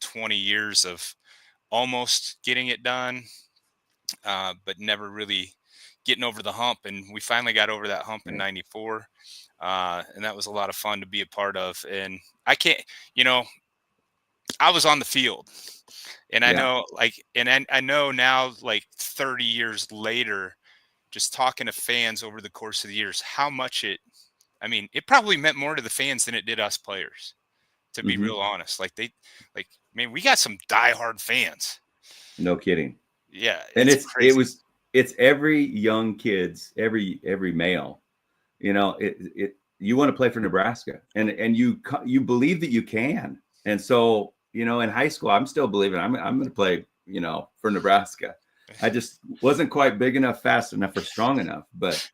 20 years of almost getting it done, but never really getting over the hump. And we finally got over that hump in Right. '94. And that was a lot of fun to be a part of. And I can't, you know, I was on the field, and I Yeah. know, like, and I know now, like 30 years later, just talking to fans over the course of the years, how much I mean, it probably meant more to the fans than it did us players, to be Hmm. real honest. Like, man, we got some diehard fans. No kidding. Yeah, And it's crazy. it's every young kid's, every male, you want to play for Nebraska, and you believe that you can. And so, in high school, I'm still believing I'm going to play, for Nebraska. I just wasn't quite big enough, fast enough, or strong enough. But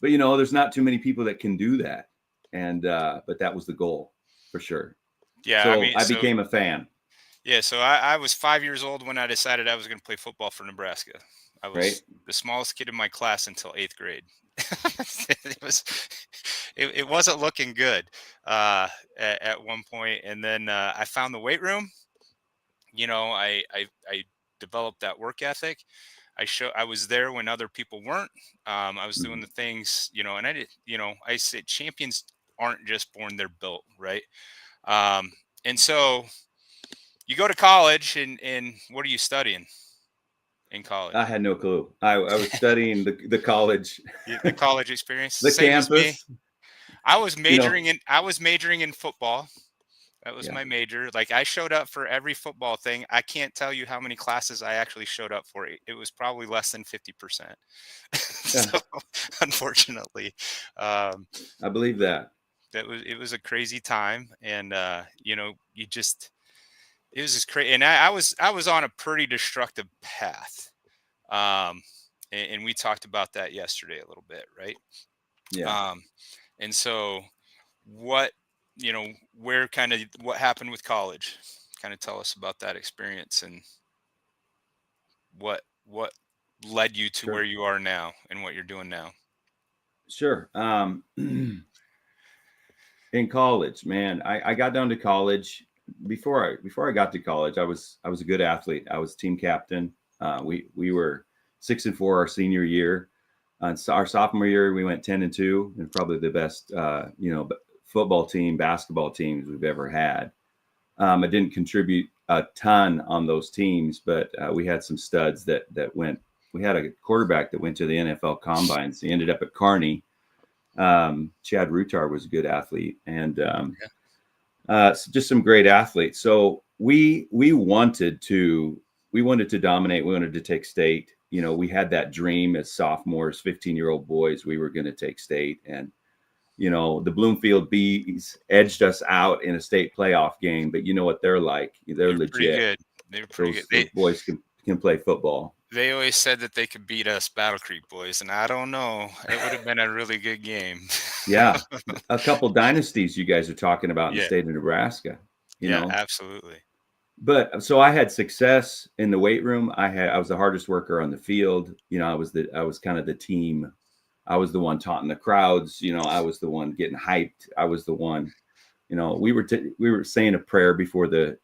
there's not too many people that can do that. And but that was the goal for sure. Yeah, I So mean, I became a fan, yeah, so I was 5 years old when I decided I was going to play football for Nebraska. I right? was the smallest kid in my class until eighth grade. it was, it wasn't looking good at one point, and then I found the weight room. I developed that work ethic. I was there when other people weren't. I was doing Mhm. the things, and I did. I said champions aren't just born; they're built, right? Um, and so you go to college, and what are you studying in I college? had no clue. I was studying the college, The college experience, the same as me. campus. I was majoring in football. That was Yeah. my major. Like, I showed up for every football thing. I can't tell you how many classes I actually showed up for. It was probably less than 50%. Yeah. So, unfortunately, um, I believe that. it was a crazy time, and you just it was just crazy. And I was on a pretty destructive path. Um, and we talked about that yesterday a little bit, right? Yeah. Um, and so what, where kind of what happened with college? Kind of tell us about that experience and what led you to where Sure. you are now and what you're doing now. Sure. In college, man, I got down to college. Before I got to college, I was a good athlete. I was team captain. We were 6-4 our senior year. Our sophomore year, we went 10-2, and probably the best football team, basketball teams we've ever had. I didn't contribute a ton on those teams, but we had some studs that went. We had a quarterback that went to the NFL combines. He ended up at Kearney. Chad Rutar was a good athlete, and just some great athletes. So we wanted to dominate. We wanted to take state. We had that dream as sophomores, 15-year-old boys. We were going to take state, and the Bloomfield Bees edged us out in a state playoff game. But you know what they're like? They're They're pretty legit. good. They were pretty good. Those boys can play football. They always said that they could beat us Battle Creek boys, and I don't know. It would have been a really good game. Yeah, a couple dynasties you guys are talking about in the Yeah, state of Nebraska. You yeah, know, absolutely. but so I had success in the weight room. I was the hardest worker on the field. I was kind of the team. I was the one taunting the crowds. I was the one getting hyped. I was the one. We were saying a prayer before the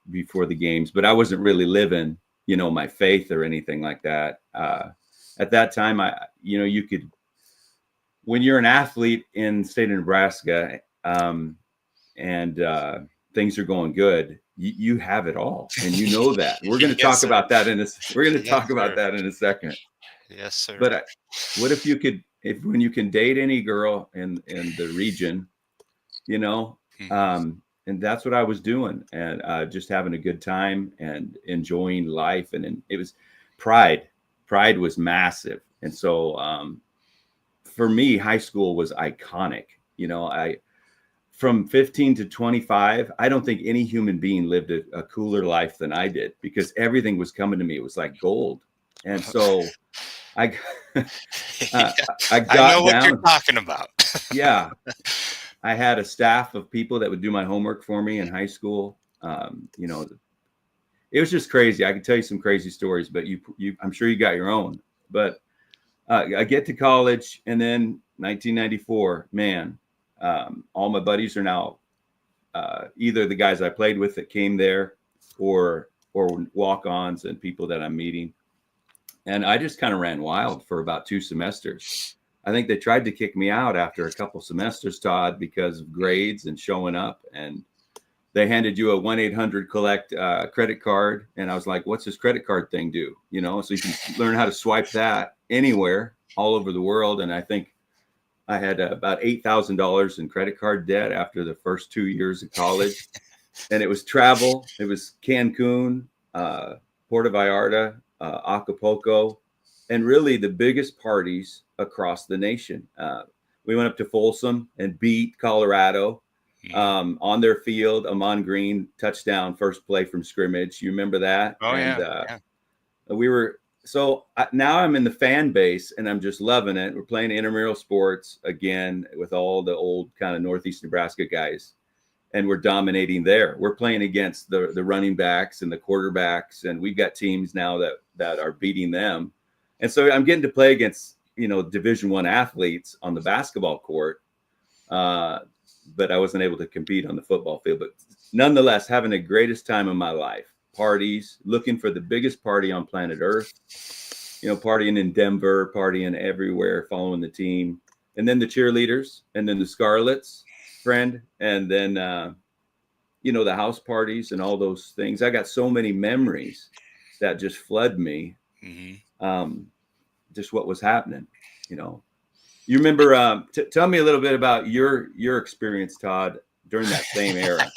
games, but I wasn't really living my faith or anything like that. At that time, you could, when you're an athlete in the state of Nebraska, and things are going good, you have it all, and that. We're going to Yes, talk sir. about that we're going to Yes, talk about sir. that in a second. Yes, sir. But what if you could, if when you can date any girl in the region, you know, Mhm. and that's what I was doing, and just having a good time and enjoying life, and it was pride. Pride was massive, and so for me, high school was iconic. I from 15 to 25, I don't think any human being lived a cooler life than I did, because everything was coming to me. It was like gold. And so I, uh, Yeah, I I know got what you're down. talking about. Yeah. I had a staff of people that would do my homework for me in high school. It was just crazy. I could tell you some crazy stories, but I'm sure you got your own. But I get to college, and then 1994, man, all my buddies are now either the guys I played with that came there, or walk-ons and people that I'm meeting. And I just kind of ran wild for about 2 semesters. I think they tried to kick me out after a couple semesters, Todd, because of grades and showing up. And they handed you a 1-800 collect credit card, and I was like, "What's this credit card thing do?" So you can learn how to swipe that anywhere, all over the world. And I think I had about $8,000 in credit card debt after the first 2 years of college, and it was travel. It was Cancun, Puerto Vallarta, Acapulco, and really the biggest parties across the nation. We went up to Folsom and beat Colorado Mhm. on their field. Amon Green touchdown, first play from scrimmage. You remember that? Oh And yeah, yeah. we were so now I'm in the fan base and I'm just loving it. We're playing intramural sports again with all the old kind of Northeast Nebraska guys, and we're dominating there. We're playing against the running backs and the quarterbacks, and we've got teams now that are beating them. And so I'm getting to play against Division I athletes on the basketball court, uh, but I wasn't able to compete on the football field. But nonetheless, having the greatest time of my life. Parties, looking for the biggest party on planet Earth. Partying in Denver, partying everywhere, following the team, and then the cheerleaders, and then the Scarlets, friend, and then the house parties and all those things. I got so many memories that just flood me. Hmm. Um, just what was happening, you know. You remember? Tell me a little bit about your experience, Todd, during that same era,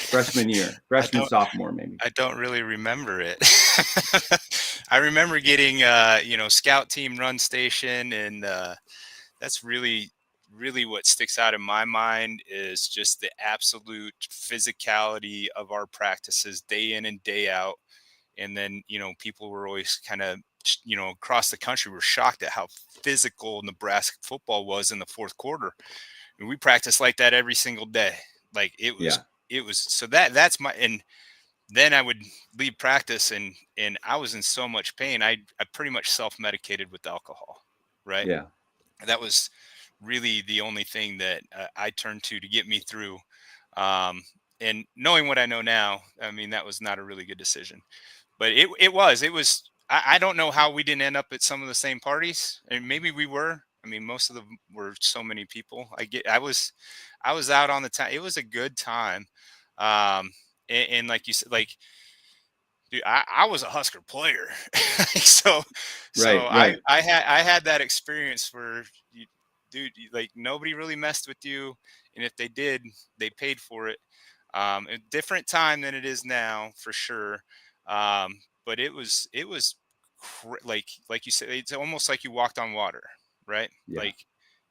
freshman year, I freshman don't. sophomore, maybe. I don't really remember it. I remember getting, scout team run station, and that's really what sticks out in my mind is just the absolute physicality of our practices day in and day out. And then, people were always kind of, across the country were shocked at how physical Nebraska football was in the fourth quarter. And we practiced like that every single day. Like Yeah, it was so that's my, and then I would leave practice, and I was in so much pain. I pretty much self-medicated with alcohol, right? yeah, That was really the only thing that I turned to get me through. Um, and knowing what I know now, I mean, that was not a really good decision. But it was. I don't know how we didn't end up at some of the same parties, and maybe we were. I mean, most of them were so many people. I was out on the time. It was a good time. And like you said, like, dude, I was a Husker player. so right, so I right. I had I had that experience where like nobody really messed with you, and if they did, they paid for it. A different time than it is now, for sure. But it was like you said, it's almost like you walked on water, right? Yeah, Like,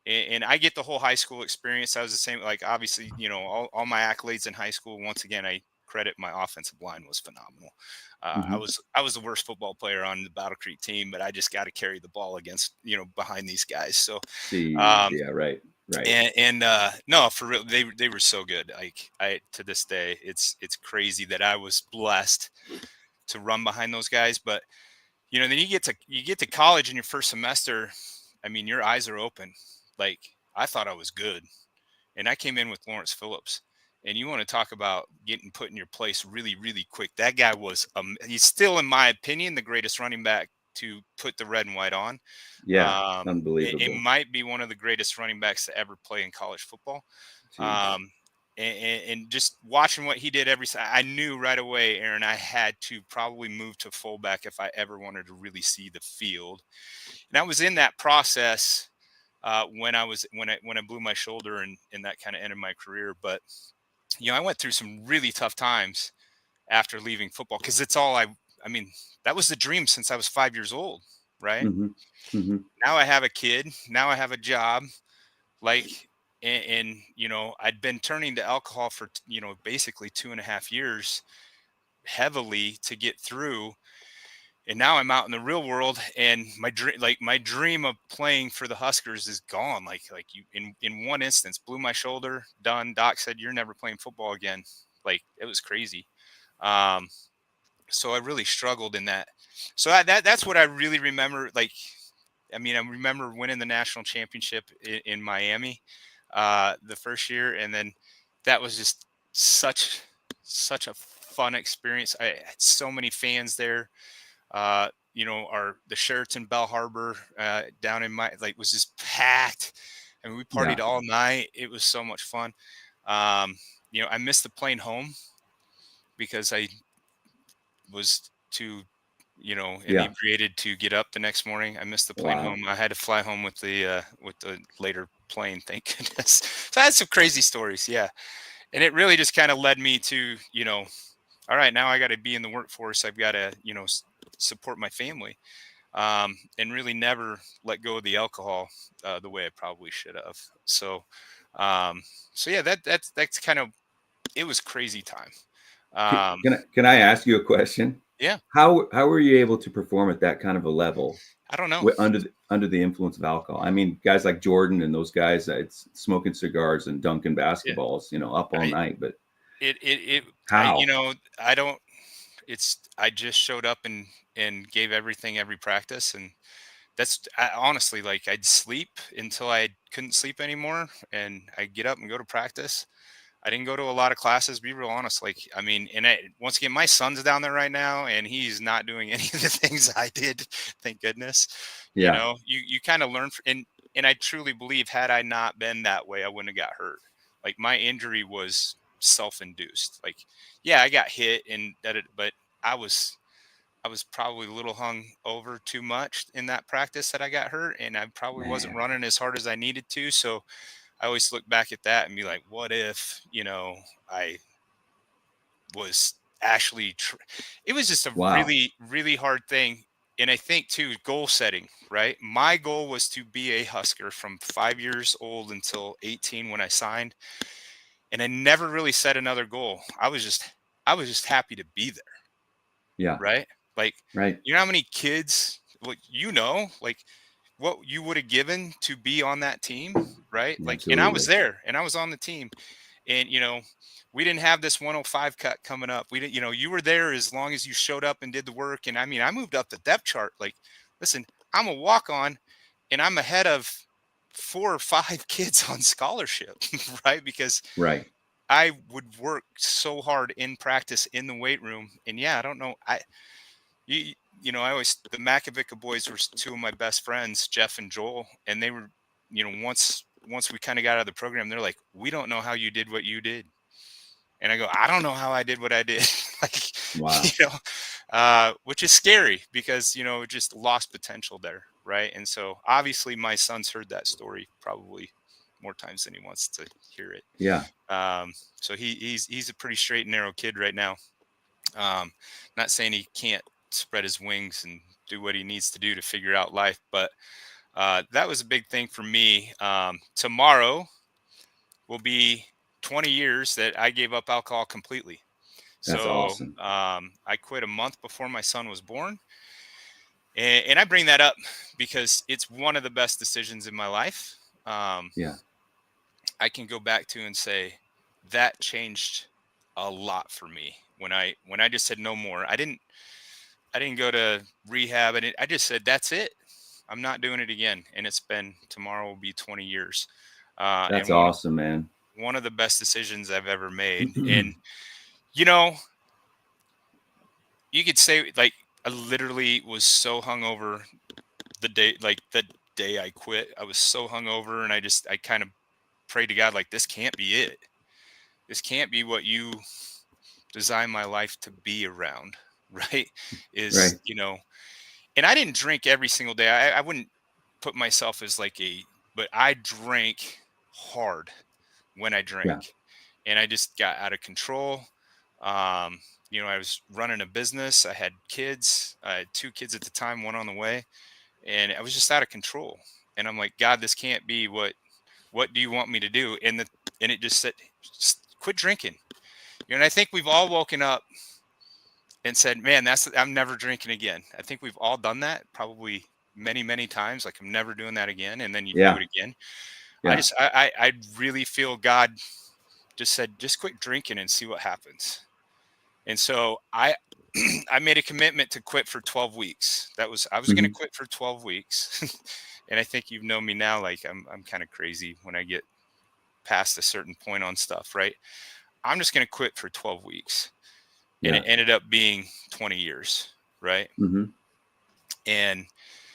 and I get the whole high school experience. I was the same. Like, obviously, all my accolades in high school. Once again, I credit my offensive line was phenomenal. I hmm was I was the worst football player on the Battle Creek team, but I just got to carry the ball against behind these guys. So, see, um, yeah, right, right. and no, for real, they were so good. Like, I to this day, it's crazy that I was blessed to run behind those guys. But then you get to college in your first semester. I mean, your eyes are open. Like, I thought I was good, and I came in with Lawrence Phillips. And you want to talk about getting put in your place really, really quick. That guy was, he's still, in my opinion, the greatest running back to put the red and white on. Yeah, It unbelievable. might be one of the greatest running backs to ever play in college football. Jeez. Um, and just watching what he did I knew right away, Aaron, I had to probably move to fullback if I ever wanted to really see the field. And I was in that process when I blew my shoulder, and that kind of ended my career. But I went through some really tough times after leaving football, because it's all I mean, that was the dream since I was 5 years old, right? hmm hmm Now I have a kid. Now I have a job. Like, and I'd been turning to alcohol for basically 2.5 years, heavily, to get through. And now I'm out in the real world, and my dream of playing for the Huskers is gone. Like, you, in one instance, blew my shoulder, done. Doc said, "You're never playing football again." Like, it was crazy. Um, so I really struggled in that. So that's what I really remember. Like, I mean, I remember winning the national championship in Miami, the first year, and then that was just such a fun experience. I had so many fans there. Our the Sheraton Bell Harbor down in my like was just packed, and we partied Yeah. all night. It was so much fun. Um, I missed the plane home because I was too, Yeah. inebriated to get up the next morning. I missed the plane Wow. home. I had to fly home with the later plane. Thank goodness. So I had some crazy stories. Yeah, and it really just kind of led me to, all right, now I got to be in the workforce. I've got to, support my family, and really never let go of the alcohol the way I probably should have. Um, so yeah, that's kind of it was crazy time. Um, Can I ask you a question? yeah, How were you able to perform at that kind of a level I don't know. under the influence of alcohol? I mean, guys like Jordan and those guys, it's smoking cigars and dunking Yeah, basketballs, up all I night. But it how? I don't. I just showed up and gave everything every practice, and honestly, like, I'd sleep until I couldn't sleep anymore, and I'd get up and go to practice. I didn't go to a lot of classes, be real honest. Like, I mean, once again, my son's down there right now, and he's not doing any of the things I did. Thank goodness. Yeah. You kind of learn, and I truly believe, had I not been that way, I wouldn't have got hurt. Like, my injury was self-induced. Like, yeah, I got hit and that, but I was I was probably a little hung over too much in that practice that I got hurt, and I probably wasn't Man. running as hard as I needed to. So I always look back at that and be like, what if, I was actually, it was just a Wow. really, really hard thing. And I think too, goal setting, right? My goal was to be a Husker from 5 years old until 18 when I signed. And I never really set another goal. I was just happy to be there. Yeah. Right? Like, Right. you know how many kids, like, like what you would have given to be on that team, right? Like, and I was Absolutely. there and I was on the team, and we didn't have this 105 cut coming up. We didn't, you were there as long as you showed up and did the work. And I mean, I moved up the depth chart. Like, listen, I'm a walk on, and I'm ahead of 4 or 5 kids on scholarship, right? Because Right. I would work so hard in practice in the weight room. And yeah, I don't know. I always the Makovica boys were two of my best friends, Jeff and Joel, and they were, once we kind of got out of the program, they're like, "We don't know how you did what you did," and I go, "I don't know how I did what I did," like, Wow. which is scary because it just lost potential there, right? And so obviously my son's heard that story probably more times than he wants to hear it. Yeah. So he's a pretty straight and narrow kid right now. Um, Not saying he can't spread his wings and do what he needs to do to figure out life, but that was a big thing for me. Tomorrow will be 20 years that I gave up alcohol completely. That's So awesome. I quit a month before my son was born. And I bring that up because it's one of the best decisions in my life. Um, Yeah. I can go back to and say that changed a lot for me when I just said no more. I didn't go to rehab. I just said, that's it. I'm not doing it again. And tomorrow will be 20 years. That's And one, awesome, man. one of the best decisions I've ever made. And, you know, you could say, like, I literally was so hungover the day I quit. I was so hungover, and I kind of prayed to God, like, this can't be it. This can't be what you designed my life to be around. Right. Right. And I didn't drink every single day. I wouldn't put myself as like but I drank hard when I Yeah. drank, and I just got out of control. Um, I was running a business. I had kids. I had 2 kids at the time, one on the way, and I was just out of control. And I'm like, God, this can't be what do you want me to do? And it just said, "Just quit drinking." And I think we've all woken up and said, "Man, I'm never drinking again." I think we've all done that probably many, many times. Like, I'm never doing that again, and then you do Yeah. it again. I Yeah. just, I really feel God just said, "Just quit drinking and see what happens." And so I made a commitment to quit for 12 weeks. I was going to Hmm. quit for 12 weeks, and I think you've known me now. Like, I'm kind of crazy when I get past a certain point on stuff, right? I'm just going to quit for 12 weeks. and Yeah. it ended up being 20 years, right? Mm-hmm. And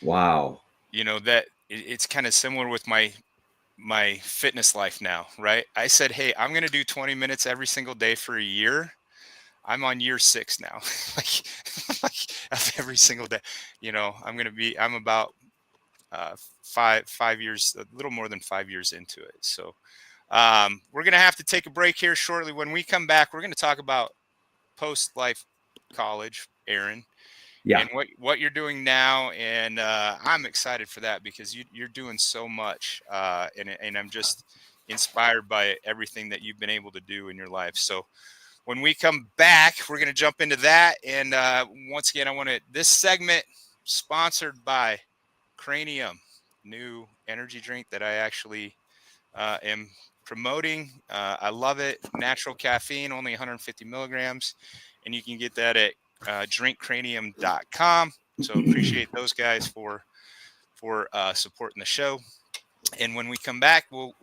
Wow. that it's kind of similar with my fitness life now, right? I said, hey, I'm going to do 20 minutes every single day for a year. I'm on year 6 now. like of every single day. I'm about 5 years, a little more than 5 years into it. So we're going to have to take a break here shortly. When we come back, we're going to talk about post-life college, Aaron, Yeah. and what you're doing now. And I'm excited for that because you're doing so much, and I'm just inspired by everything that you've been able to do in your life. So when we come back, we're going to jump into that. And once again, this segment sponsored by Cranium, new energy drink that I actually am promoting. I love it. Natural caffeine, only 150 milligrams. And you can get that at drinkcranium.com. So appreciate those guys for supporting the show. And when we come back, we'll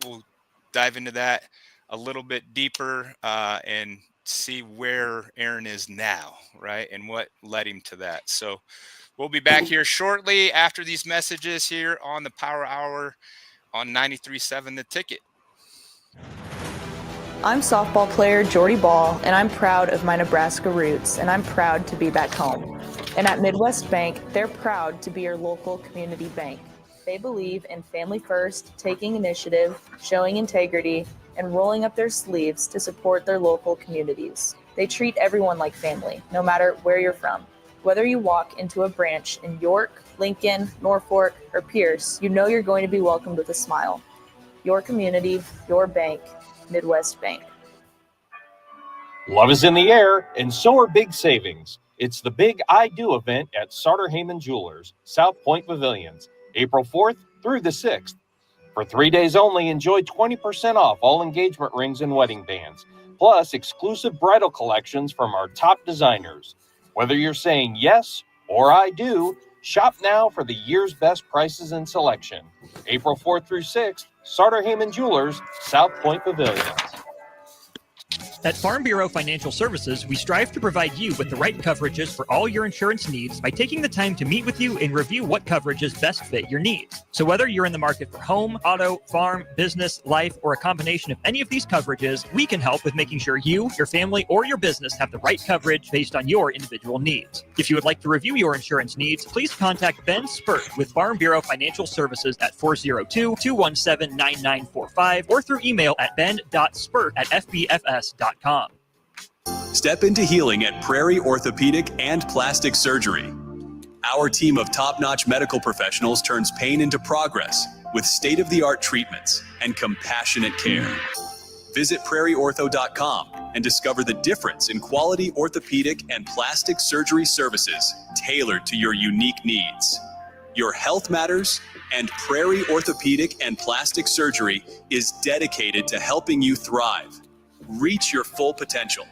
dive into that a little bit deeper and see where Aaron is now, right? And what led him to that. So we'll be back here shortly after these messages here on the Power Hour on 93.7 The Ticket. I'm softball player Jordy Ball, and I'm proud of my Nebraska roots, and I'm proud to be back home. And at Midwest Bank, they're proud to be your local community bank. They believe in family first, taking initiative, showing integrity, and rolling up their sleeves to support their local communities. They treat everyone like family, no matter where you're from. Whether you walk into a branch in York, Lincoln, Norfolk, or Pierce, you know you're going to be welcomed with a smile. Your community, your bank, Midwest Bank. Love is in the air, and so are big savings. It's the Big I Do event at Sartor Heyman Jewelers, South Point Pavilions, April 4th through the 6th. For 3 days only, enjoy 20% off all engagement rings and wedding bands, plus exclusive bridal collections from our top designers. Whether you're saying yes or I do, shop now for the year's best prices and selection. April 4th through 6th, Sartor Heyman Jewelers, South Point Pavilions. At Farm Bureau Financial Services, we strive to provide you with the right coverages for all your insurance needs by taking the time to meet with you and review what coverages best fit your needs. So whether you're in the market for home, auto, farm, business, life, or a combination of any of these coverages, we can help with making sure you, your family, or your business have the right coverage based on your individual needs. If you would like to review your insurance needs, please contact Ben Spurt with Farm Bureau Financial Services at 402-217-9945 or through email at ben.spurt@fbfs.com. Step into healing at Prairie Orthopedic and Plastic Surgery. Our team of top-notch medical professionals turns pain into progress with state-of-the-art treatments and compassionate care. Visit prairieortho.com and discover the difference in quality orthopedic and plastic surgery services tailored to your unique needs. Your health matters, and Prairie Orthopedic and Plastic Surgery is dedicated to helping you thrive. Reach your full potential.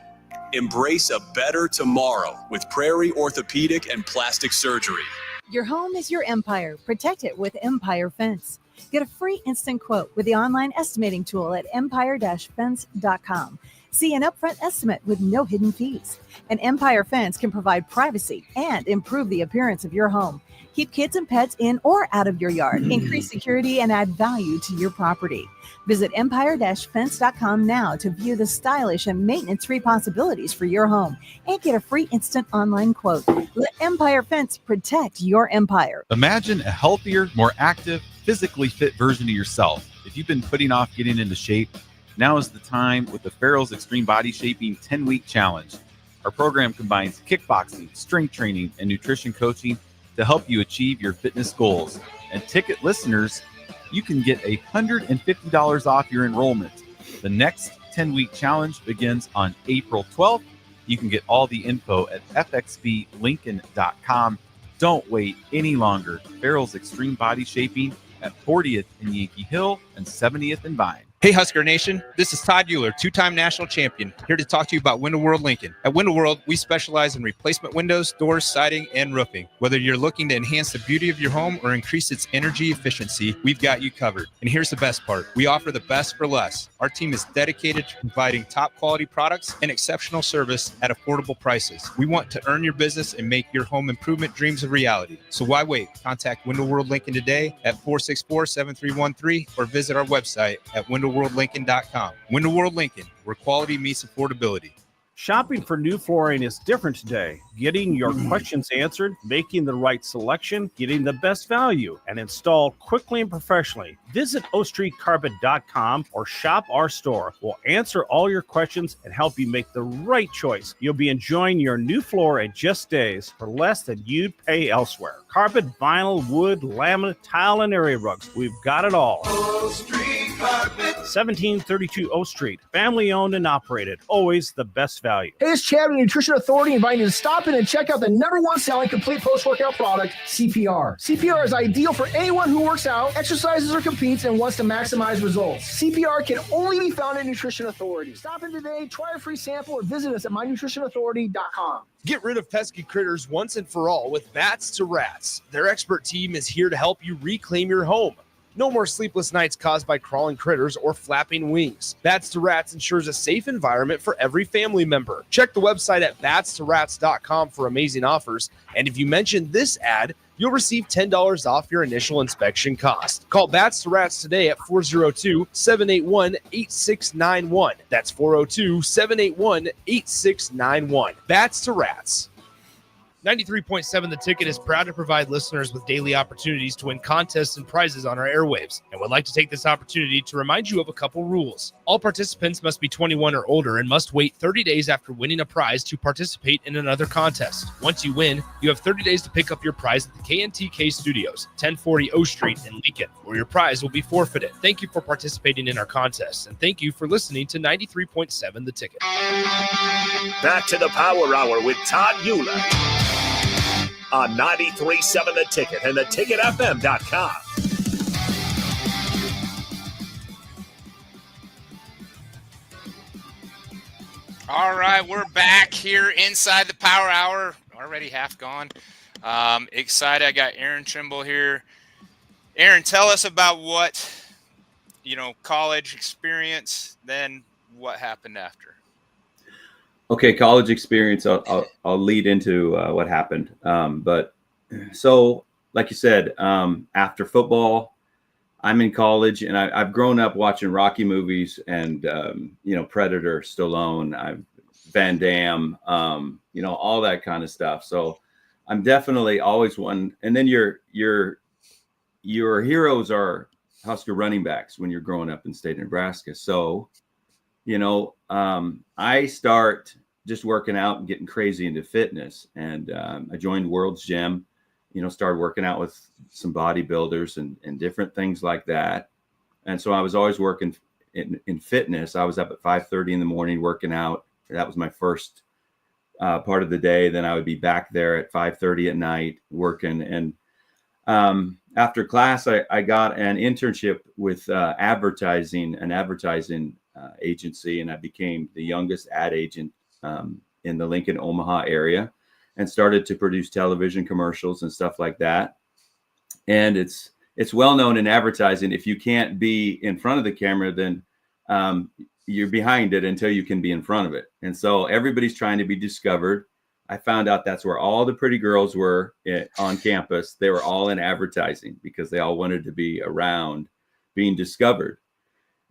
Embrace a better tomorrow with Prairie Orthopedic and Plastic Surgery. Your home is your empire. Protect it with Empire Fence. Get a free instant quote with the online estimating tool at empire-fence.com. See an upfront estimate with no hidden fees. An Empire Fence can provide privacy and improve the appearance of your home. Keep kids and pets in or out of your yard. Increase security and add value to your property. Visit empire-fence.com now to view the stylish and maintenance-free possibilities for your home and get a free instant online quote. Let Empire Fence protect your empire. Imagine a healthier, more active, physically fit version of yourself. If you've been putting off getting into shape, now is the time with the Farrell's Extreme Body Shaping 10-Week Challenge. Our program combines kickboxing, strength training, and nutrition coaching to help you achieve your fitness goals. And ticket listeners, you can get $150 off your enrollment. The next 10-week challenge begins on April 12th. You can get all the info at fxblincoln.com. Don't wait any longer. Farrell's Extreme Body Shaping at 40th and Yankee Hill and 70th and Vine. Hey Husker Nation, this is Todd Uhlir, two-time national champion, here to talk to you about Window World Lincoln. At Window World, we specialize in replacement windows, doors, siding, and roofing. Whether you're looking to enhance the beauty of your home or increase its energy efficiency, we've got you covered. And here's the best part. We offer the best for less. Our team is dedicated to providing top quality products and exceptional service at affordable prices. We want to earn your business and make your home improvement dreams a reality. So why wait? Contact Window World Lincoln today at 464-7313 or visit our website at windowworldlincoln.com. Window World Lincoln, where quality meets affordability. Shopping for new flooring is different today. Getting your questions answered, making the right selection, getting the best value, and installed quickly and professionally. Visit ostreetcarpet.com or shop our store. We'll answer all your questions and help you make the right choice. You'll be enjoying your new floor in just days for less than you'd pay elsewhere. Carpet, vinyl, wood, laminate, tile, and area rugs. We've got it all. O Street Carpet. 1732 O Street. Family owned and operated. Always the best value. Hey, it's Chad with Nutrition Authority inviting you to stop in and check out the #1 selling complete post-workout product, CPR. CPR is ideal for anyone who works out, exercises, or competes and wants to maximize results. CPR can only be found at Nutrition Authority. Stop in today, try a free sample, or visit us at mynutritionauthority.com. Get rid of pesky critters once and for all with Bats to Rats. Their expert team is here to help you reclaim your home. No more sleepless nights caused by crawling critters or flapping wings. Bats to Rats ensures a safe environment for every family member. Check the website at batstorats.com for amazing offers. And if you mention this ad, you'll receive $10 off your initial inspection cost. Call Bats to Rats today at 402-781-8691. That's 402-781-8691. Bats to Rats. 93.7 The Ticket is proud to provide listeners with daily opportunities to win contests and prizes on our airwaves, and would like to take this opportunity to remind you of a couple rules. All participants must be 21 or older and must wait 30 days after winning a prize to participate in another contest. Once you win, you have 30 days to pick up your prize at the KNTK Studios, 1040 O Street in Lincoln, where your prize will be forfeited. Thank you for participating in our contest, and thank you for listening to 93.7 The Ticket. Back to the Power Hour with Todd Uhlir on 93.7 The Ticket and theticketfm.com. All right, we're back here inside the Power Hour. Already half gone. Excited. I got Aaron Trimble here. Aaron, tell us about what, college experience, then what happened after. Okay, college experience. I'll lead into what happened. But so, like you said, after football, I'm in college, and I've grown up watching Rocky movies and Predator, Stallone, Van Damme, all that kind of stuff. So I'm definitely always one. And then your heroes are Husker running backs when you're growing up in state of Nebraska. So I start just working out and getting crazy into fitness. And I joined World's Gym, started working out with some bodybuilders and different things like that. And so I was always working in fitness. I was up at 5:30 in the morning working out. That was my first part of the day. Then I would be back there at 5:30 at night working. And after class, I got an internship with an advertising agency, and I became the youngest ad agent in the Lincoln, Omaha area, and started to produce television commercials and stuff like that. And it's well known in advertising, if you can't be in front of the camera, then you're behind it until you can be in front of it. And so everybody's trying to be discovered. I found out that's where all the pretty girls were on campus. They were all in advertising because they all wanted to be around being discovered.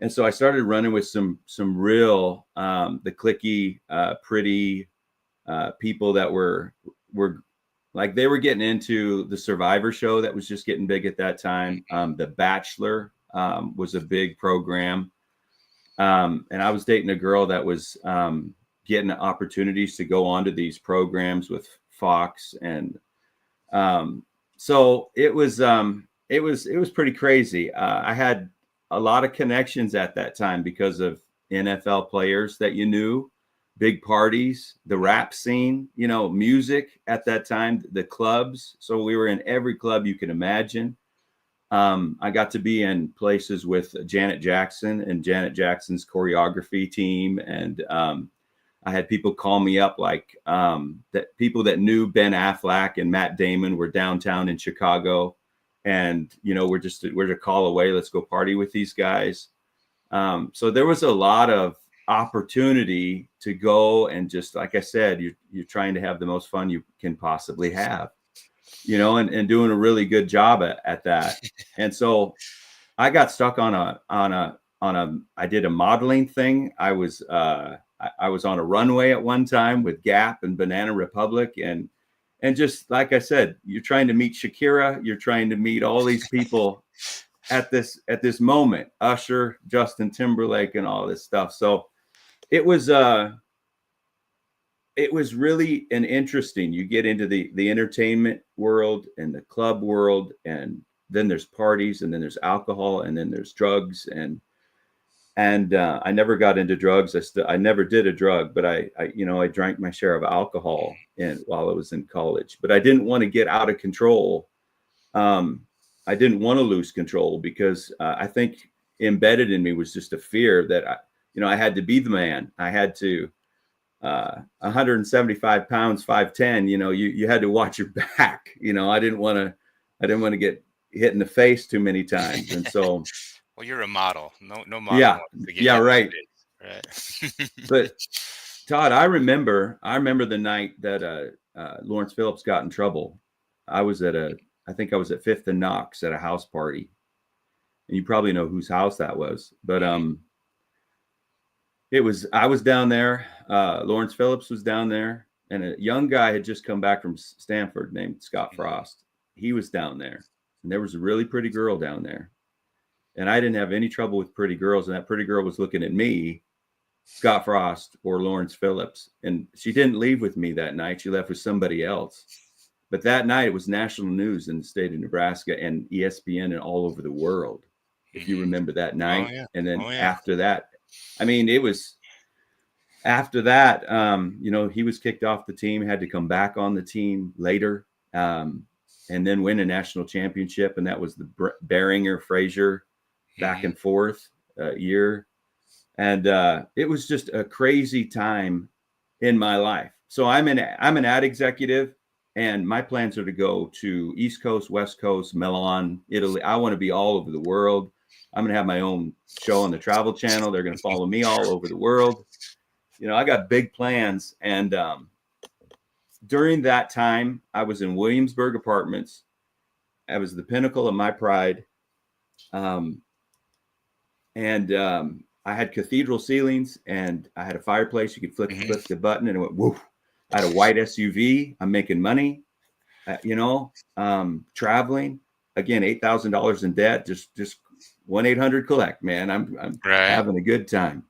And so I started running with some real, the cliquey, pretty people that were like, they were getting into the Survivor show that was just getting big at that time. The Bachelor was a big program. And I was dating a girl that was getting opportunities to go onto these programs with Fox. And so it was pretty crazy. I had a lot of connections at that time because of NFL players that you knew, big parties, the rap scene, music at that time, the clubs. So we were in every club you can imagine. I got to be in places with Janet Jackson and Janet Jackson's choreography team. And I had people call me up like that people that knew Ben Affleck and Matt Damon were downtown in Chicago. And, we're a call away. Let's go party with these guys. So there was a lot of opportunity to go and just, like I said, you're trying to have the most fun you can possibly have, and doing a really good job at that. And so I got stuck I did a modeling thing. I was on a runway at one time with Gap and Banana Republic. And just like I said, you're trying to meet Shakira, you're trying to meet all these people at this moment, Usher, Justin Timberlake, and all this stuff. So it was really an interesting. You get into the entertainment world and the club world, and then there's parties, and then there's alcohol, and then there's drugs, and I never got into drugs. I never did a drug, but I drank my share of alcohol while I was in college. But I didn't want to get out of control. I didn't want to lose control because I think embedded in me was just a fear that I had to be the man. I had to 175 pounds, 5'10". You had to watch your back. I didn't want to get hit in the face too many times, and so. Well, you're a model. No model. Yeah, right. Right. But Todd, I remember the night that Lawrence Phillips got in trouble. I think I was at Fifth and Knox at a house party, and you probably know whose house that was. But I was down there. Lawrence Phillips was down there, and a young guy had just come back from Stanford named Scott Frost. He was down there, and there was a really pretty girl down there. And I didn't have any trouble with pretty girls. And that pretty girl was looking at me, Scott Frost or Lawrence Phillips. And she didn't leave with me that night. She left with somebody else. But that night it was national news in the state of Nebraska and ESPN and all over the world. If you remember that night. Oh, yeah. And then Oh, yeah. after that, it was after that, he was kicked off the team, had to come back on the team later, and then win a national championship. And that was the Beringer Frazier back and forth year. And it was just a crazy time in my life. So I'm an ad executive, and my plans are to go to East Coast, West Coast, Milan, Italy. I want to be all over the world. I'm going to have my own show on the Travel Channel. They're going to follow me all over the world. I got big plans. And during that time, I was in Williamsburg Apartments. I was the pinnacle of my pride. And I had cathedral ceilings, and I had a fireplace. You could flip the button, and it went woof. I had a white SUV. I'm making money, traveling. Again, $8,000 in debt. Just 1-800-COLLECT, man. I'm having a good time.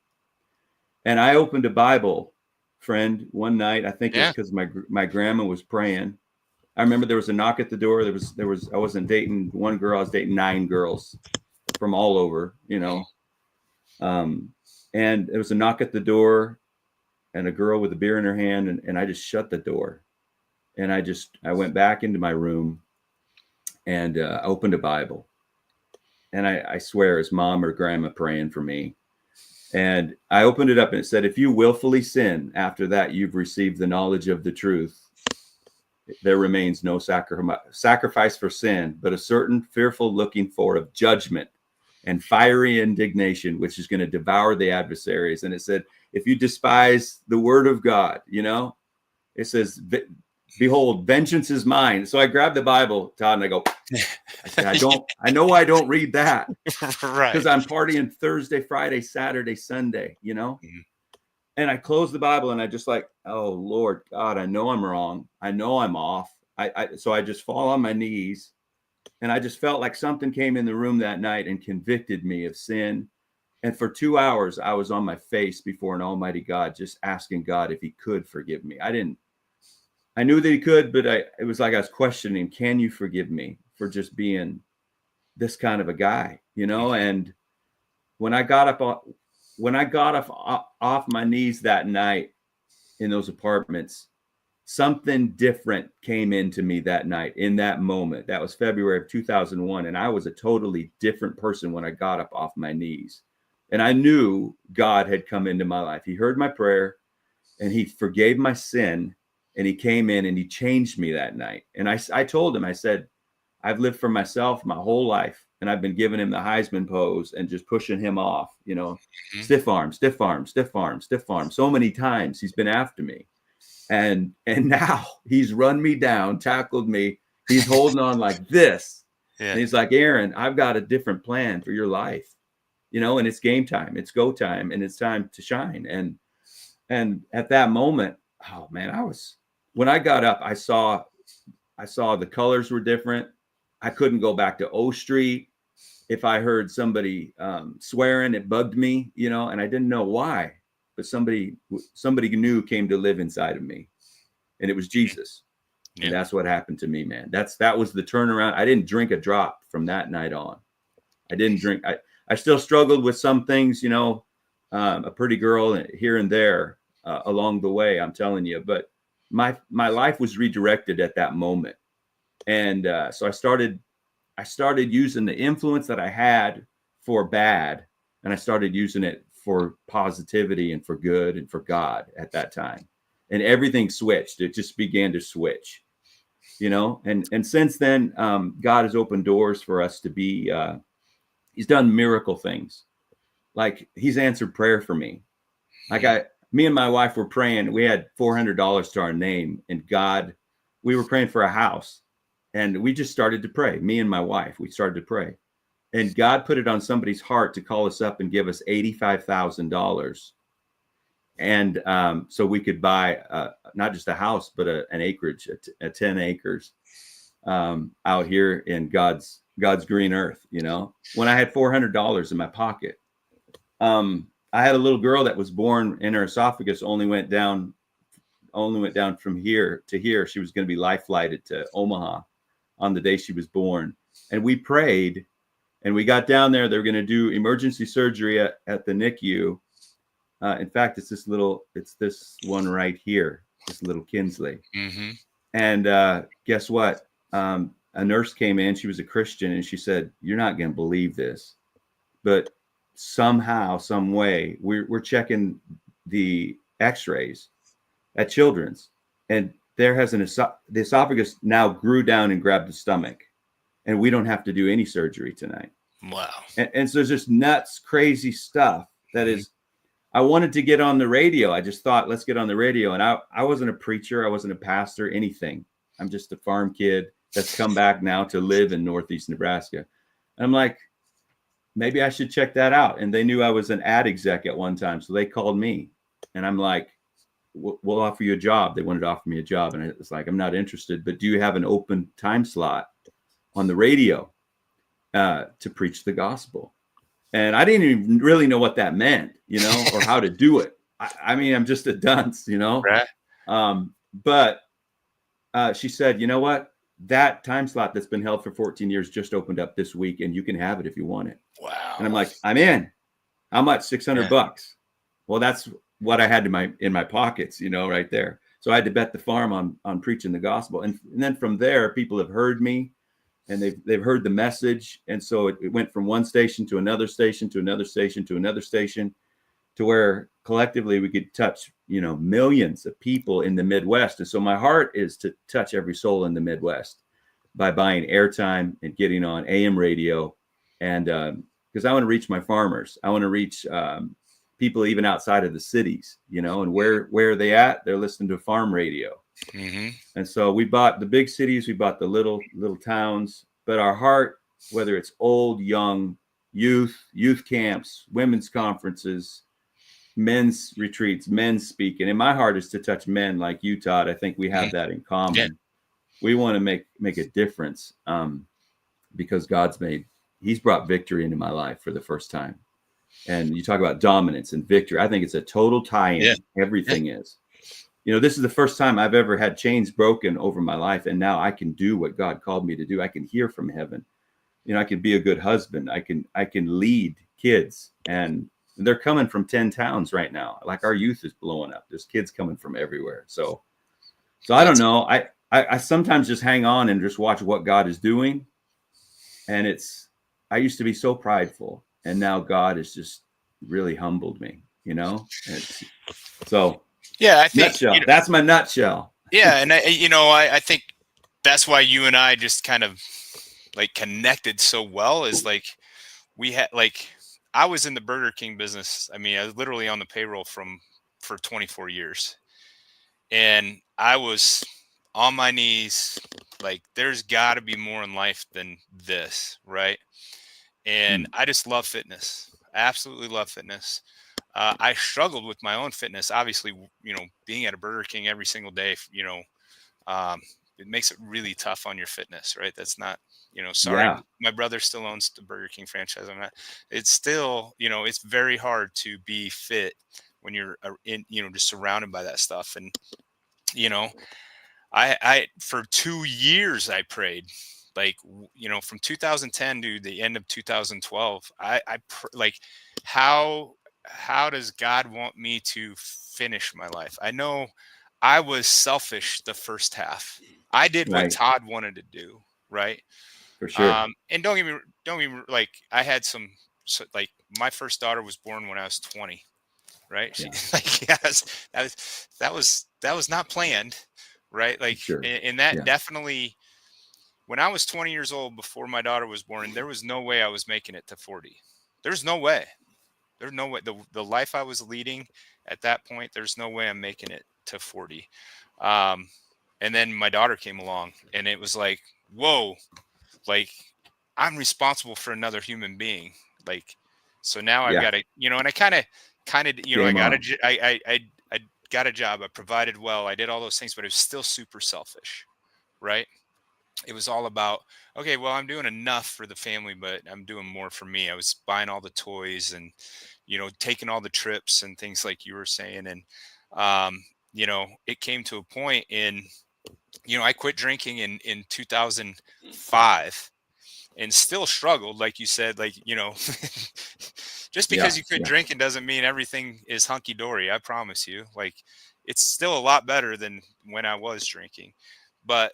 And I opened a Bible, friend, one night. I think it was because my grandma was praying. I remember there was a knock at the door. There was I wasn't dating one girl. I was dating 9 girls from all over, and there was a knock at the door, and a girl with a beer in her hand, and I just shut the door, and I went back into my room, and opened a Bible, and I swear it's mom or grandma praying for me, and I opened it up, and it said, "If you willfully sin after that, you've received the knowledge of the truth. There remains no sacrifice for sin, but a certain fearful looking for of judgment and fiery indignation, which is going to devour the adversaries." And it said, if you despise the word of God, it says, behold, vengeance is mine. So I grabbed the Bible, Todd, and I go, I know I don't read that. Right. Because I'm partying Thursday, Friday, Saturday, Sunday, And I closed the Bible, and I just like, oh, Lord God, I know I'm wrong. I know I'm off. So I just fall on my knees. And I just felt like something came in the room that night and convicted me of sin. And for 2 hours, I was on my face before an almighty God, just asking God if he could forgive me. I knew that he could, but it was like I was questioning, can you forgive me for just being this kind of a guy, And when I got off my knees that night in those apartments, something different came into me that night, in that moment. That was February of 2001. And I was a totally different person when I got up off my knees. And I knew God had come into my life. He heard my prayer and he forgave my sin. And he came in and he changed me that night. And I told him, I said, I've lived for myself my whole life. And I've been giving him the Heisman pose and just pushing him off, you know, stiff arm, stiff arm, stiff arm, stiff arm. So many times he's been after me. And now he's run me down, tackled me. He's holding on like this. Yeah. And he's like, Aaron, I've got a different plan for your life, you know, and it's game time, it's go time, and it's time to shine. And at that moment, oh man, when I got up, I saw the colors were different. I couldn't go back to O Street. If I heard somebody swearing, it bugged me, you know, and I didn't know why. But somebody new came to live inside of me, and it was Jesus. Yeah. And that's what happened to me, man. That was the turnaround. I didn't drink a drop from that night on. I didn't drink. I still struggled with some things, you know, a pretty girl here and there along the way, I'm telling you. But my life was redirected at that moment. And so I started using the influence that I had for bad, and I started using it for positivity and for good and for God at that time. And everything switched. It just began to switch, you know, and since then, God has opened doors for us to be, he's done miracle things. Like he's answered prayer for me. Like me and my wife were praying. We had $400 to our name, and we were praying for a house, and we just started to pray. Me and my wife, we started to pray. And God put it on somebody's heart to call us up and give us $85,000. And so we could buy not just a house, but an acreage, 10 acres out here in God's green earth, you know. When I had $400 in my pocket, I had a little girl that was born, and her esophagus only went down from here to here. She was going to be life flighted to Omaha on the day she was born. And we prayed. And we got down there. They were going to do emergency surgery at the NICU. In fact, it's this one right here, this little Kinsley. Mm-hmm. And guess what? A nurse came in. She was a Christian, and she said, "You're not going to believe this, but somehow, some way, we're checking the X-rays at Children's, and there has the esophagus now grew down and grabbed the stomach. And we don't have to do any surgery tonight." Wow. And so it's just nuts, crazy stuff that is, I wanted to get on the radio. I just thought, let's get on the radio. And I wasn't a preacher. I wasn't a pastor, anything. I'm just a farm kid that's come back now to live in Northeast Nebraska. And I'm like, maybe I should check that out. And they knew I was an ad exec at one time. So they called me, and I'm like, we'll offer you a job. They wanted to offer me a job. And it's like, I'm not interested, but do you have an open time slot on the radio to preach the gospel? And I didn't even really know what that meant, you know, or how to do it. I mean, I'm just a dunce, you know. Right. But she said, you know what? That time slot that's been held for 14 years just opened up this week, and you can have it if you want it. Wow. And I'm like, I'm in. How much? $600. Well, that's what I had in my pockets, you know, right there. So I had to bet the farm on preaching the gospel. And then from there, people have heard me, and they've heard the message. And so it went from one station to another station to another station to another station, to where collectively we could touch, you know, millions of people in the Midwest. And so my heart is to touch every soul in the Midwest by buying airtime and getting on AM radio. And because I want to reach my farmers. I want to reach people even outside of the cities, you know, and where are they at? They're listening to farm radio. Mm-hmm. And so we bought the big cities, we bought the little towns, but our heart, whether it's old, young, youth camps, women's conferences, men's retreats, men's speaking, and my heart is to touch men like you, Todd. I think we have that in common. Yeah. We want to make a difference because he's brought victory into my life for the first time. And you talk about dominance and victory. I think it's a total tie-in. Yeah. Everything is. You know, this is the first time I've ever had chains broken over my life. And now I can do what God called me to do. I can hear from heaven. You know, I can be a good husband. I can lead kids. And they're coming from 10 towns right now. Like, our youth is blowing up. There's kids coming from everywhere. So So I don't know. I sometimes just hang on and just watch what God is doing. And I used to be so prideful, and now God has just really humbled me, so Yeah, I think, nutshell. That's my nutshell. Yeah. And I think that's why you and I just kind of like connected so well, is like, we had like, I was in the Burger King business. I mean, I was literally on the payroll for 24 years. And I was on my knees, like, there's got to be more in life than this, right? And I just love fitness. I absolutely love fitness. I struggled with my own fitness. Obviously, being at a Burger King every single day, it makes it really tough on your fitness, right? That's not, sorry, Yeah. my brother still owns the Burger King franchise. It's still, it's very hard to be fit when you're just surrounded by that stuff. And, I for 2 years I prayed, like, from 2010 to the end of 2012. Like, how does God want me to finish my life? I know I was selfish the first half. I did what Right. Todd wanted to do, right? For sure. And don't get me like, I had like, my first daughter was born when I was 20, right? She, like, yes, that was not planned, right? Like, Sure. and that definitely, when I was 20 years old, before my daughter was born, there was no way I was making it to 40. There's no way. There's no way. The life I was leading at that point, there's no way I'm making it to 40. And then my daughter came along, and it was like, whoa, like, I'm responsible for another human being. Like, so now I've got to, and I kind of, I got a job. I provided well. I did all those things, but it was still super selfish, right? It was all about, okay, well, I'm doing enough for the family, but I'm doing more for me. I was buying all the toys and, taking all the trips and things like you were saying. And, it came to a point I quit drinking in 2005. And still struggled, like you said, like, just because you quit drinking doesn't mean everything is hunky dory. I promise you, like, it's still a lot better than when I was drinking. But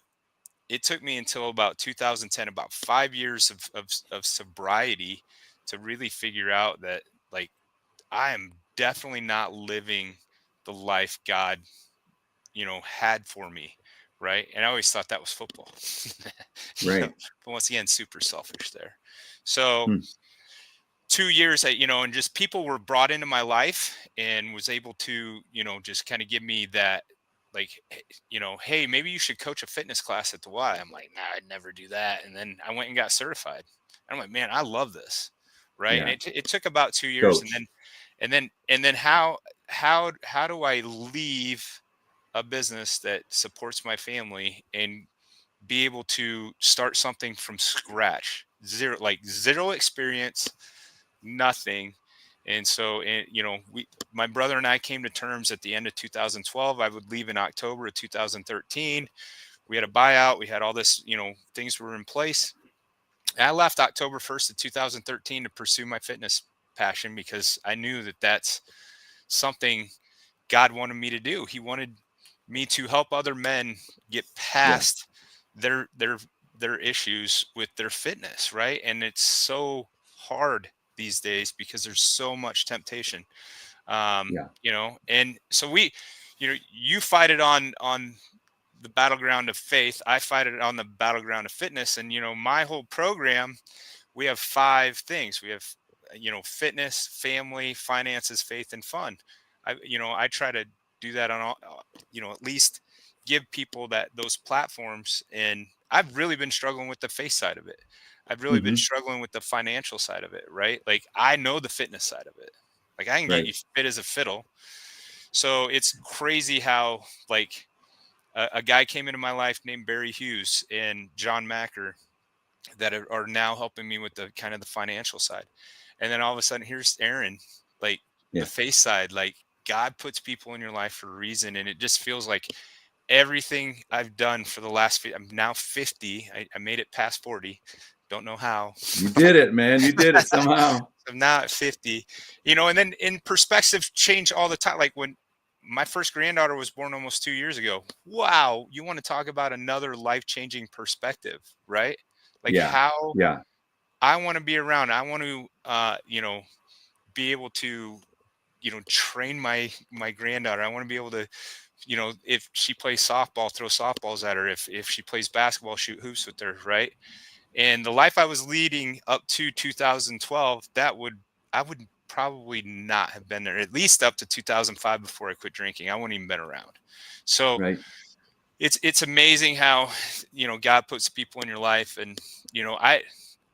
it took me until about 2010, about 5 years of sobriety, to really figure out that, like, I am definitely not living the life God, had for me. Right. And I always thought that was football. Right. But once again, super selfish there. So 2 years, and just people were brought into my life, and was able to, just kind of give me that, like, hey, maybe you should coach a fitness class at the Y. I'm like, nah, I'd never do that. And then I went and got certified. I'm like, man, I love this. Right. Yeah. And it took about 2 years. Coach. And then how do I leave a business that supports my family and be able to start something from scratch, zero experience, nothing. And so, my brother and I came to terms at the end of 2012. I would leave in October of 2013. We had a buyout. We had all this, things were in place. And I left October 1st of 2013 to pursue my fitness passion, because I knew that that's something God wanted me to do. He wanted me to help other men get past their issues with their fitness, right? And it's so hard these days because there's so much temptation. And so you fight it on the battleground of faith. I fight it on the battleground of fitness. And my whole program, we have 5 things. We have fitness, family, finances, faith, and fun. I try to do that on all, at least give people those platforms. And I've really been struggling with the faith side of it. I've really been struggling with the financial side of it, right? Like, I know the fitness side of it. Like, I can get you fit as a fiddle. So it's crazy how, like, a guy came into my life named Barry Hughes and John Macker that are now helping me with the kind of the financial side. And then all of a sudden, here's Aaron, like, the faith side. Like, God puts people in your life for a reason. And it just feels like everything I've done for the last, I'm now 50. I made it past 40. Don't know how. You did it, man. You did it somehow. I'm now at 50, and then in perspective change all the time. Like, when my first granddaughter was born almost 2 years ago. Wow. You want to talk about another life-changing perspective, right? Like how I want to be around. I want to, be able to, train my granddaughter. I want to be able to, if she plays softball, throw softballs at her. If she plays basketball, shoot hoops with her, right? And the life I was leading up to 2012, I would probably not have been there, at least up to 2005 before I quit drinking. I wouldn't even been around. So it's amazing how, God puts people in your life. And,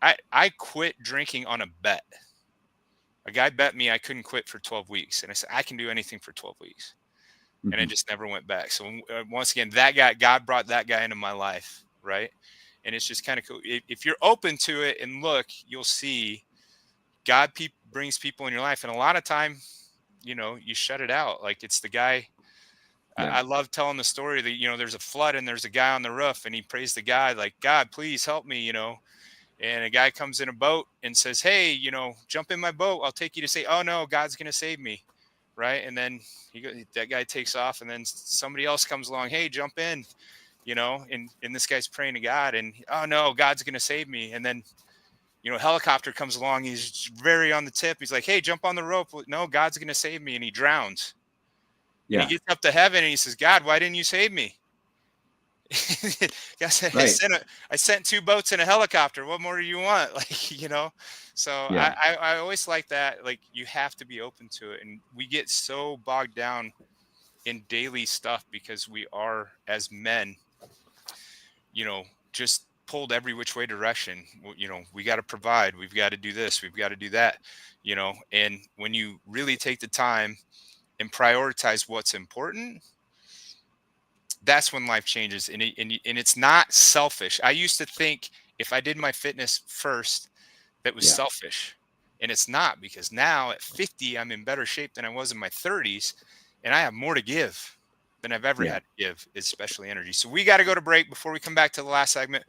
I quit drinking on a bet. A guy bet me I couldn't quit for 12 weeks. And I said, I can do anything for 12 weeks. And I just never went back. So once again, God brought that guy into my life. Right. And it's just kind of cool. If you're open to it and look, you'll see God brings people in your life. And a lot of time, you shut it out. Like it's the guy. I love telling the story that, there's a flood and there's a guy on the roof and he prays to God, like, God, please help me, and a guy comes in a boat and says, hey, jump in my boat. I'll take you to say, oh no, God's going to save me. Right. And then that guy takes off and then somebody else comes along. Hey, jump in, and this guy's praying to God and, oh no, God's going to save me. And then, helicopter comes along. He's very on the tip. He's like, hey, jump on the rope. No, God's going to save me. And he drowns. Yeah. And he gets up to heaven and he says, God, why didn't you save me? I sent 2 boats and a helicopter. What more do you want? So I always like that. Like you have to be open to it. And we get so bogged down in daily stuff because we are, as men, just pulled every which way direction. We got to provide, we've got to do this, we've got to do that, and when you really take the time and prioritize what's important, that's when life changes. And it's not selfish. I used to think if I did my fitness first, that was selfish. And it's not, because now at 50, I'm in better shape than I was in my 30s. And I have more to give than I've ever had to give, especially energy. So we got to go to break before we come back to the last segment.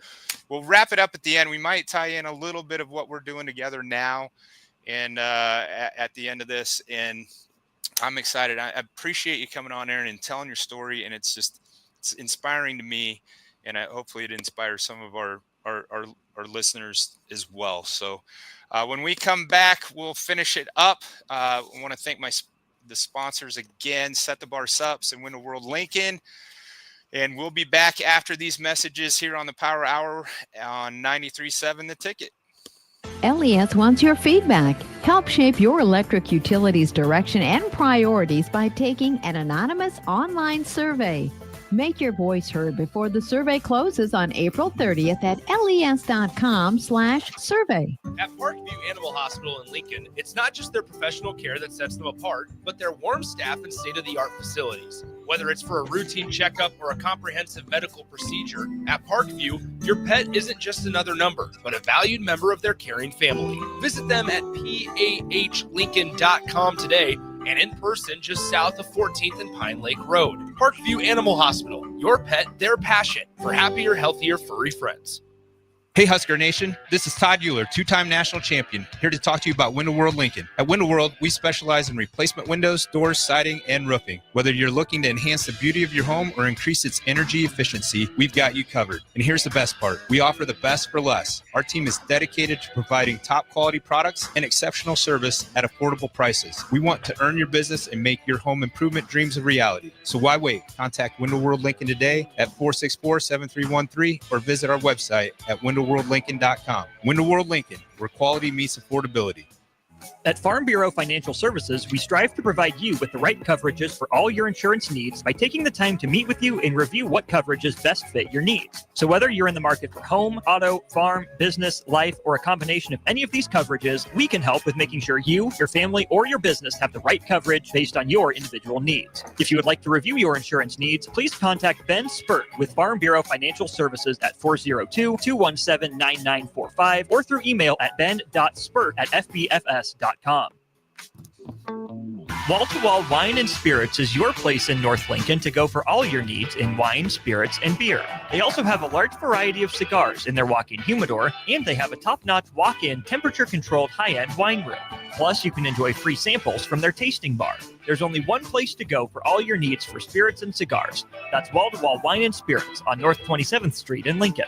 We'll wrap it up at the end. We might tie in a little bit of what we're doing together now and at the end of this. And I'm excited. I appreciate you coming on, Aaron, and telling your story. And it's inspiring to me. And hopefully it inspires some of our listeners as well. So when we come back, we'll finish it up. I want to thank the sponsors again, Set the Bar Sups and Win the World Lincoln. And we'll be back after these messages here on the Power Hour on 93.7 The Ticket. LES wants your feedback. Help shape your electric utility's direction and priorities by taking an anonymous online survey. Make your voice heard before the survey closes on April 30th at les.com/survey. At Parkview Animal Hospital in Lincoln, it's not just their professional care that sets them apart, but their warm staff and state-of-the-art facilities. Whether it's for a routine checkup or a comprehensive medical procedure, at Parkview, your pet isn't just another number, but a valued member of their caring family. Visit them at pahlincoln.com today and in person just south of 14th and Pine Lake Road. Parkview Animal Hospital, your pet, their passion for happier, healthier, furry friends. Hey, Husker Nation, this is Todd Uhlir, 2-time national champion, here to talk to you about Window World Lincoln. At Window World, we specialize in replacement windows, doors, siding, and roofing. Whether you're looking to enhance the beauty of your home or increase its energy efficiency, we've got you covered. And here's the best part. We offer the best for less. Our team is dedicated to providing top quality products and exceptional service at affordable prices. We want to earn your business and make your home improvement dreams a reality. So why wait? Contact Window World Lincoln today at 464-7313 or visit our website at windowworldlincoln.com. Window World Lincoln, where quality meets affordability. At Farm Bureau Financial Services, we strive to provide you with the right coverages for all your insurance needs by taking the time to meet with you and review what coverages best fit your needs. So whether you're in the market for home, auto, farm, business, life, or a combination of any of these coverages, we can help with making sure you, your family, or your business have the right coverage based on your individual needs. If you would like to review your insurance needs, please contact Ben Spurt with Farm Bureau Financial Services at 402-217-9945 or through email at ben.spurt@fbfs.com. Wall-to-Wall Wine and Spirits is your place in North Lincoln to go for all your needs in wine, spirits, and beer. They also have a large variety of cigars in their walk-in humidor, and they have a top-notch walk-in temperature-controlled high-end wine room. Plus, you can enjoy free samples from their tasting bar. There's only one place to go for all your needs for spirits and cigars. That's Wall-to-Wall Wine and Spirits on North 27th Street in Lincoln.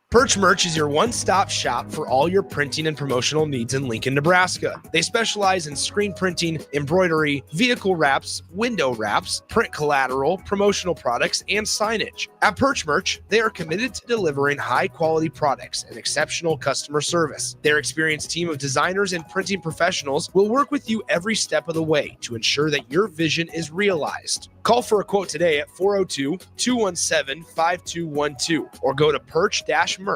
Perch Merch is your one-stop shop for all your printing and promotional needs in Lincoln, Nebraska. They specialize in screen printing, embroidery, vehicle wraps, window wraps, print collateral, promotional products, and signage. At Perch Merch, they are committed to delivering high-quality products and exceptional customer service. Their experienced team of designers and printing professionals will work with you every step of the way to ensure that your vision is realized. Call for a quote today at 402-217-5212 or go to perch-merch.com.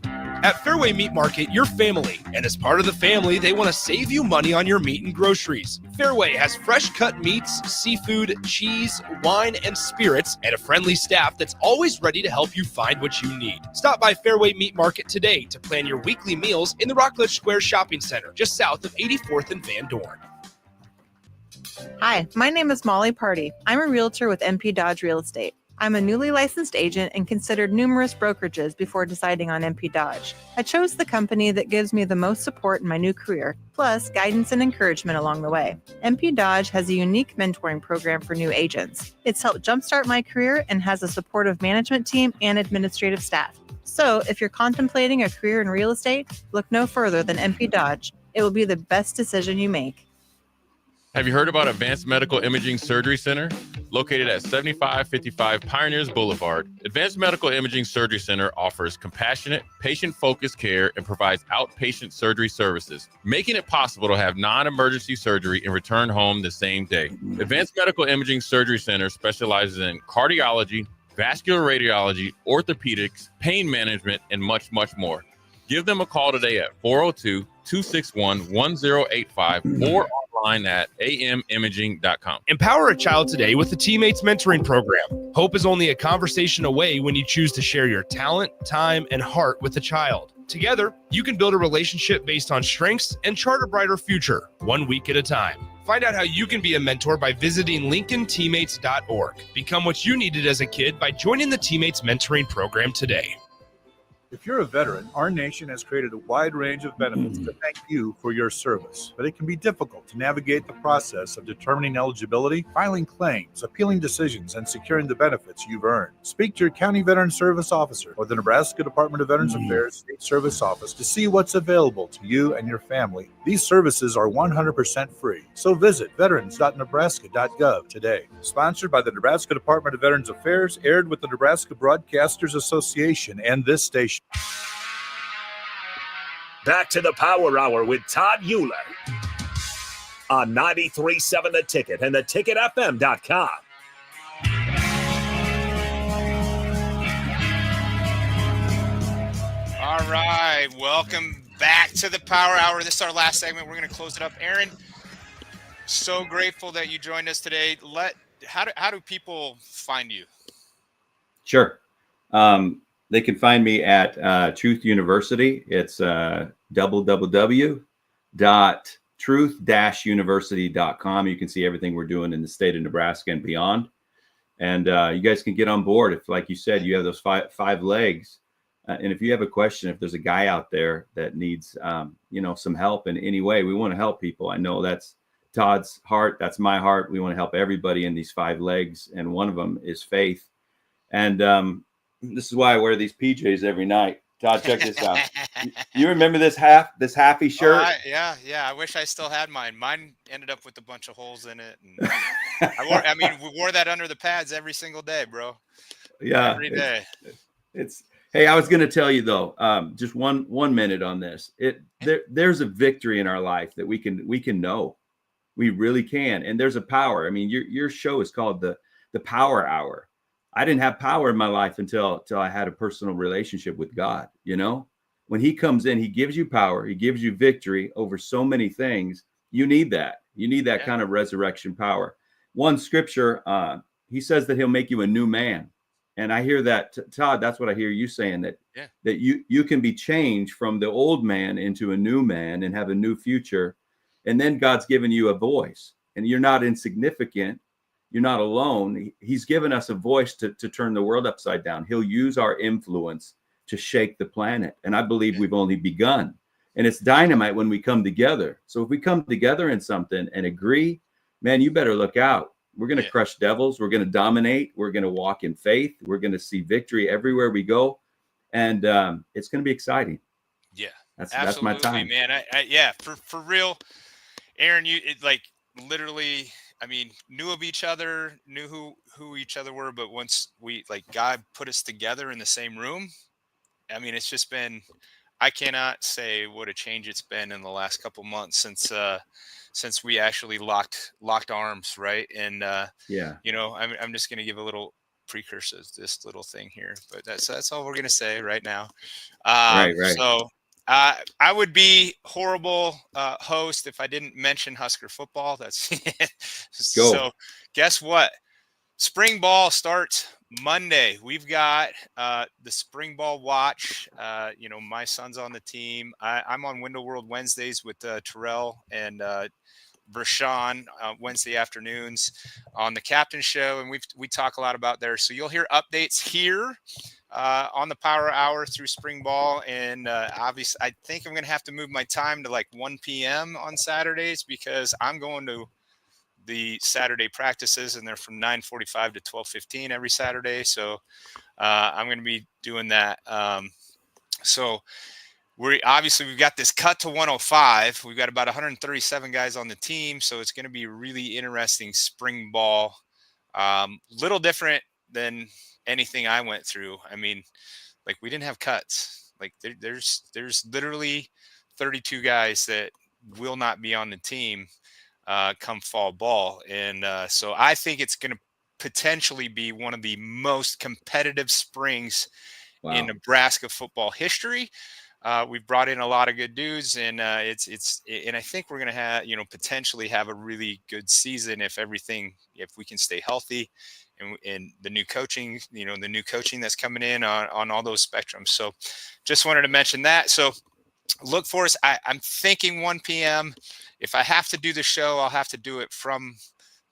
At Fairway Meat Market, you're family, and as part of the family, they want to save you money on your meat and groceries. Fairway has fresh cut meats, seafood, cheese, wine, and spirits, and a friendly staff that's always ready to help you find what you need. Stop by Fairway Meat Market today to plan your weekly meals in the Rockledge Square Shopping Center, just south of 84th and Van Dorn. Hi, my name is Molly Party. I'm a realtor with MP Dodge Real Estate. I'm a newly licensed agent and considered numerous brokerages before deciding on MP Dodge. I chose the company that gives me the most support in my new career, plus guidance and encouragement along the way. MP Dodge has a unique mentoring program for new agents. It's helped jumpstart my career and has a supportive management team and administrative staff. So if you're contemplating a career in real estate, look no further than MP Dodge. It will be the best decision you make. Have you heard about Advanced Medical Imaging Surgery Center? Located at 7555 Pioneers Boulevard, Advanced Medical Imaging Surgery Center offers compassionate, patient-focused care and provides outpatient surgery services, making it possible to have non-emergency surgery and return home the same day. Advanced Medical Imaging Surgery Center specializes in cardiology, vascular radiology, orthopedics, pain management, and much, much more. Give them a call today at 402-261-1085 or online at amimaging.com. Empower a child today with the Teammates Mentoring Program. Hope is only a conversation away when you choose to share your talent, time, and heart with a child. Together, you can build a relationship based on strengths and chart a brighter future, 1 week at a time. Find out how you can be a mentor by visiting lincolnteammates.org. Become what you needed as a kid by joining the Teammates Mentoring Program today. If you're a veteran, our nation has created a wide range of benefits to thank you for your service, but it can be difficult to navigate the process of determining eligibility, filing claims, appealing decisions, and securing the benefits you've earned. Speak to your county veteran service officer or the Nebraska Department of Veterans Affairs State Service Office to see what's available to you and your family. These services are 100% free, so visit veterans.nebraska.gov today. Sponsored by the Nebraska Department of Veterans Affairs, aired with the Nebraska Broadcasters Association and this station. Back to the Power Hour with Todd Uhlir on 93.7 The Ticket and theticketfm.com. All right, welcome back to the Power Hour. This is our last segment. We're going to close it up. Aaron, so grateful that you joined us today. How do people find you? Sure. They can find me at Truth University. It's www.truth-university.com. You can see everything we're doing in the state of Nebraska and beyond. And you guys can get on board if, like you said, you have those five legs. And if you have a question, if there's a guy out there that needs, some help in any way, we want to help people. I know that's Todd's heart. That's my heart. We want to help everybody in these five legs. And one of them is faith. And, this is why I wear these PJs every night. Todd, check this out. You remember this happy shirt? Yeah. I wish I still had mine. Mine ended up with a bunch of holes in it. And we wore that under the pads every single day, bro. Yeah, every day. Hey, I was going to tell you though, just one minute on this. There's a victory in our life that we can know. We really can, and there's a power. I mean, your show is called the Power Hour. I didn't have power in my life until I had a personal relationship with God. When he comes in, he gives you power. He gives you victory over so many things. You need that. You need that kind of resurrection power. One scripture, he says that he'll make you a new man. And I hear that, Todd, that's what I hear you saying, that Yeah. that you can be changed from the old man into a new man and have a new future. And then God's given you a voice, and you're not insignificant. You're not alone. He's given us a voice to turn the world upside down. He'll use our influence to shake the planet. And I believe we've only begun. And it's dynamite when we come together. So if we come together in something and agree, man, you better look out. We're going to crush devils. We're going to dominate. We're going to walk in faith. We're going to see victory everywhere we go. And it's going to be exciting. Yeah, that's my time, man. Yeah, for real. Aaron, like literally, I mean, knew of each other, knew who each other were. But once God put us together in the same room, I mean, it's just been, I cannot say what a change it's been in the last couple months since we actually locked arms, right? And I'm just going to give a little precursor to this little thing here, but that's all we're going to say right now. Right. So I would be horrible host if I didn't mention Husker football. That's so. Guess what? Spring ball starts Monday. We've got the spring ball watch. My son's on the team. I'm on Window World Wednesdays with Terrell and Vershawn Wednesday afternoons on the Captain Show, and we talk a lot about there. So you'll hear updates here on the Power Hour through spring ball, and obviously I think I'm going to have to move my time to like 1 p.m. on Saturdays because I'm going to the Saturday practices, and they're from 9:45 to 12:15 every Saturday. So I'm going to be doing that. So we've got this cut to 105. We've got about 137 guys on the team. So it's going to be really interesting spring ball. Little different than anything I went through. I mean, like we didn't have cuts. Like there's literally 32 guys that will not be on the team come fall ball. And so I think it's going to potentially be one of the most competitive springs in Nebraska football history. We've brought in a lot of good dudes, and and I think we're going to have, potentially have a really good season if we can stay healthy and the new coaching, the new coaching that's coming in on all those spectrums. So just wanted to mention that. So look for us. I'm thinking 1 p.m. If I have to do the show, I'll have to do it from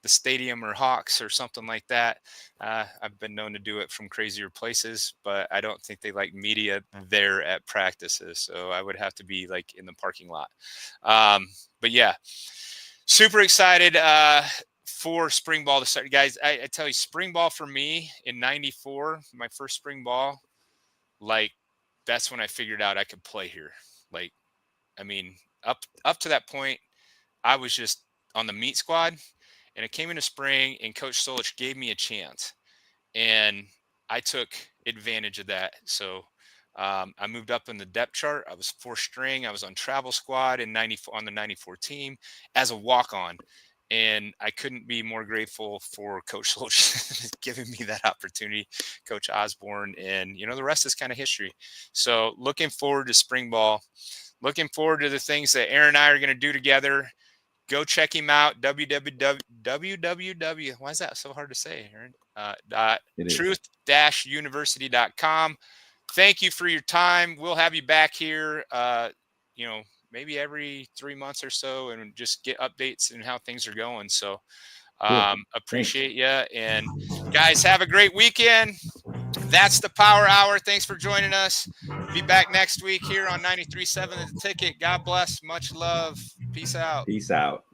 the stadium or Hawks or something like that. I've been known to do it from crazier places, but I don't think they like media there at practices. So I would have to be like in the parking lot. But yeah, super excited for spring ball to start. Guys, I tell you, spring ball for me in 94, my first spring ball, like that's when I figured out I could play here. Like, I mean, up to that point, I was just on the meat squad. And it came into spring, and Coach Solich gave me a chance, and I took advantage of that. So I moved up in the depth chart. I was 4th string. I was on travel squad on the 94 team as a walk-on, and I couldn't be more grateful for Coach Solich giving me that opportunity, Coach Osborne, and the rest is kind of history. So looking forward to spring ball. Looking forward to the things that Aaron and I are going to do together. Go check him out, www. Why is that so hard to say, Aaron? Truth-university.com. Thank you for your time. We'll have you back here, maybe every 3 months or so, and just get updates and how things are going. So appreciate you. And guys, have a great weekend. That's the Power Hour. Thanks for joining us. Be back next week here on 93.7 The Ticket. God bless. Much love. Peace out. Peace out.